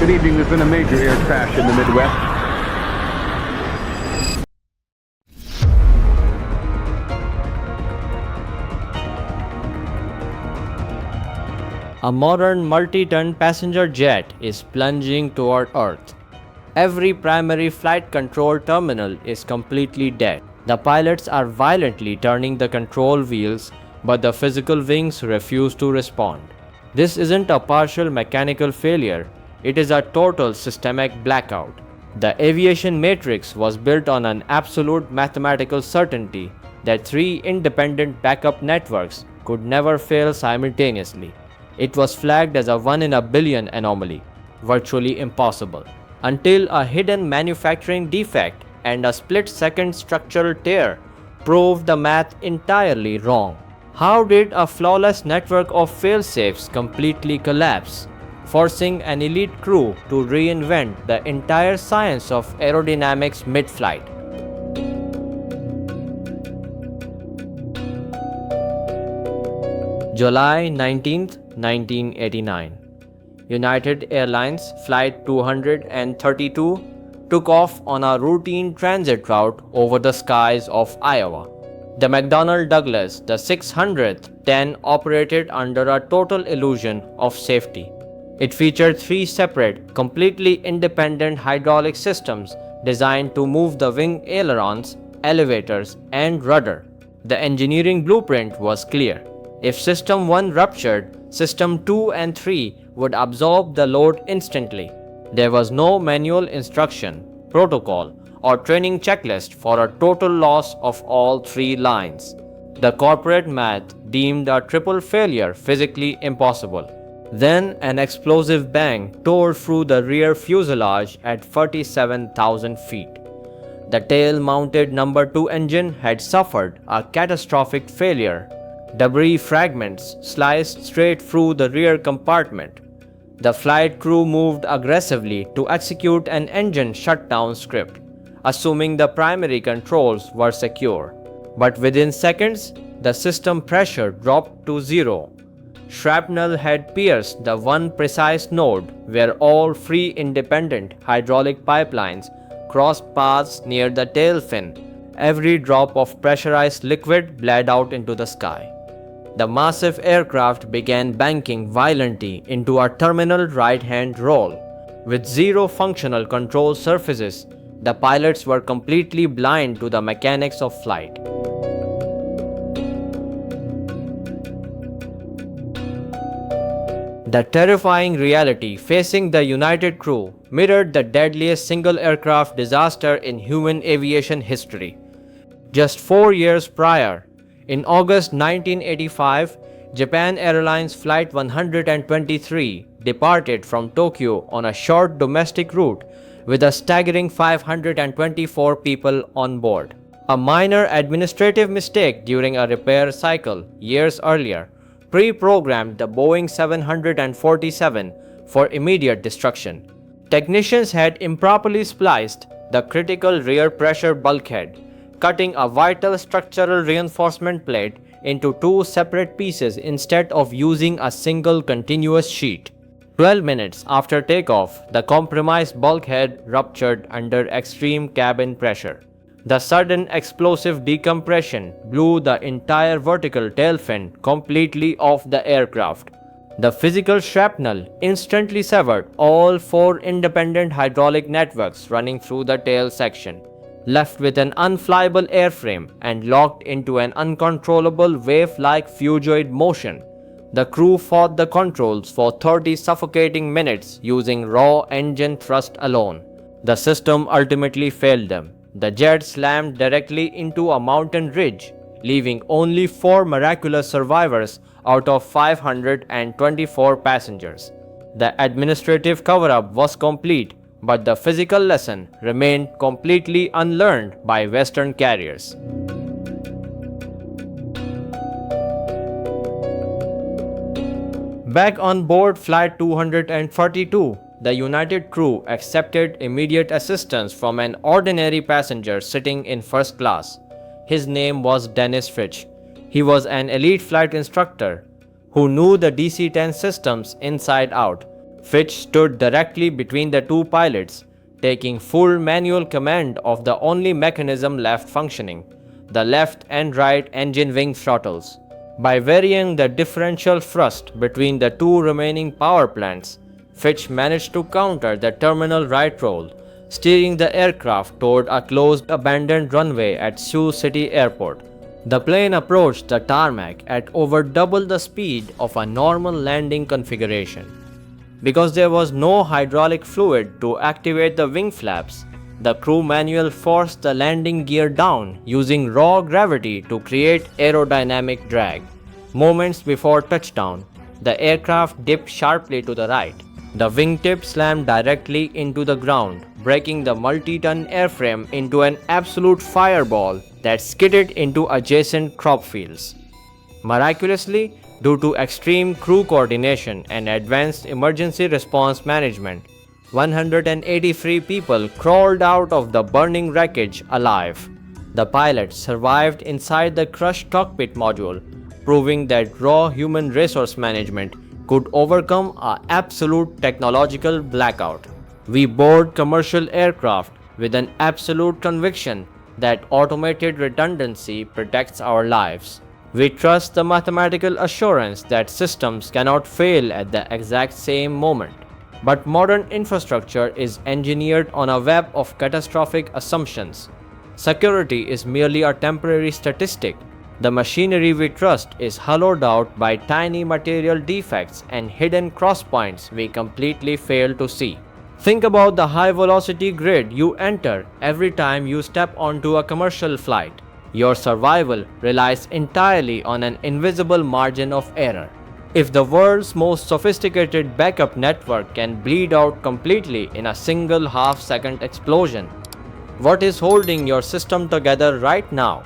Good evening. There's been a major air crash in the Midwest. A modern multi-ton passenger jet is plunging toward Earth. Every primary flight control terminal is completely dead. The pilots are violently turning the control wheels, but the physical wings refuse to respond. This isn't a partial mechanical failure, it is a total systemic blackout. The aviation matrix was built on an absolute mathematical certainty that three independent backup networks could never fail simultaneously. It was flagged as a 1 in a billion anomaly, virtually impossible, until a hidden manufacturing defect and a split-second structural tear proved the math entirely wrong. How did a flawless network of fail-safes completely collapse, forcing an elite crew to reinvent the entire science of aerodynamics mid-flight? July 19th, 1989. United Airlines Flight 232 took off on a routine transit route over the skies of Iowa. The McDonnell Douglas, the 600th, then operated under a total illusion of safety. It featured three separate, completely independent hydraulic systems designed to move the wing ailerons, elevators, and rudder. The engineering blueprint was clear. If System 1 ruptured, System 2 and 3 would absorb the load instantly. There was no manual instruction, protocol, or training checklist for a total loss of all three lines. The corporate math deemed a triple failure physically impossible. Then an explosive bang tore through the rear fuselage at 47,000 feet. The tail-mounted number 2 engine had suffered a catastrophic failure. Debris fragments sliced straight through the rear compartment. The flight crew moved aggressively to execute an engine shutdown script, assuming the primary controls were secure. But within seconds, the system pressure dropped to zero. Shrapnel had pierced the one precise node where all three independent hydraulic pipelines crossed paths near the tail fin. Every drop of pressurized liquid bled out into the sky. The massive aircraft began banking violently into a terminal right-hand roll. With zero functional control surfaces, the pilots were completely blind to the mechanics of flight. The terrifying reality facing the United crew mirrored the deadliest single-aircraft disaster in human aviation history. Just 4 years prior, in August 1985, Japan Airlines Flight 123 departed from Tokyo on a short domestic route with a staggering 524 people on board. A minor administrative mistake during a repair cycle years earlier pre-programmed the Boeing 747 for immediate destruction. Technicians had improperly spliced the critical rear pressure bulkhead, cutting a vital structural reinforcement plate into two separate pieces instead of using a single continuous sheet. 12 minutes after takeoff, the compromised bulkhead ruptured under extreme cabin pressure. The sudden explosive decompression blew the entire vertical tail fin completely off the aircraft. The physical shrapnel instantly severed all four independent hydraulic networks running through the tail section, left with an unflyable airframe and locked into an uncontrollable wave-like phugoid motion. The crew fought the controls for 30 suffocating minutes using raw engine thrust alone. The system ultimately failed them. The jet slammed directly into a mountain ridge, leaving only 4 miraculous survivors out of 524 passengers. The administrative cover-up was complete, but the physical lesson remained completely unlearned by Western carriers. Back on board Flight 242, the United crew accepted immediate assistance from an ordinary passenger sitting in first class. His name was Dennis Fitch. He was an elite flight instructor who knew the DC-10 systems inside out. Fitch stood directly between the two pilots, taking full manual command of the only mechanism left functioning, the left and right engine wing throttles. By varying the differential thrust between the two remaining power plants, Fitch managed to counter the terminal right roll, steering the aircraft toward a closed abandoned runway at Sioux City Airport. The plane approached the tarmac at over double the speed of a normal landing configuration. Because there was no hydraulic fluid to activate the wing flaps, the crew manual forced the landing gear down using raw gravity to create aerodynamic drag. Moments before touchdown, the aircraft dipped sharply to the right. The wingtip slammed directly into the ground, breaking the multi-ton airframe into an absolute fireball that skidded into adjacent crop fields. Miraculously, due to extreme crew coordination and advanced emergency response management, 183 people crawled out of the burning wreckage alive. The pilots survived inside the crushed cockpit module, proving that raw human resource management could overcome an absolute technological blackout. We board commercial aircraft with an absolute conviction that automated redundancy protects our lives. We trust the mathematical assurance that systems cannot fail at the exact same moment. But modern infrastructure is engineered on a web of catastrophic assumptions. Security is merely a temporary statistic. The machinery we trust is hollowed out by tiny material defects and hidden crosspoints we completely fail to see. Think about the high-velocity grid you enter every time you step onto a commercial flight. Your survival relies entirely on an invisible margin of error. If the world's most sophisticated backup network can bleed out completely in a single half-second explosion, what is holding your system together right now?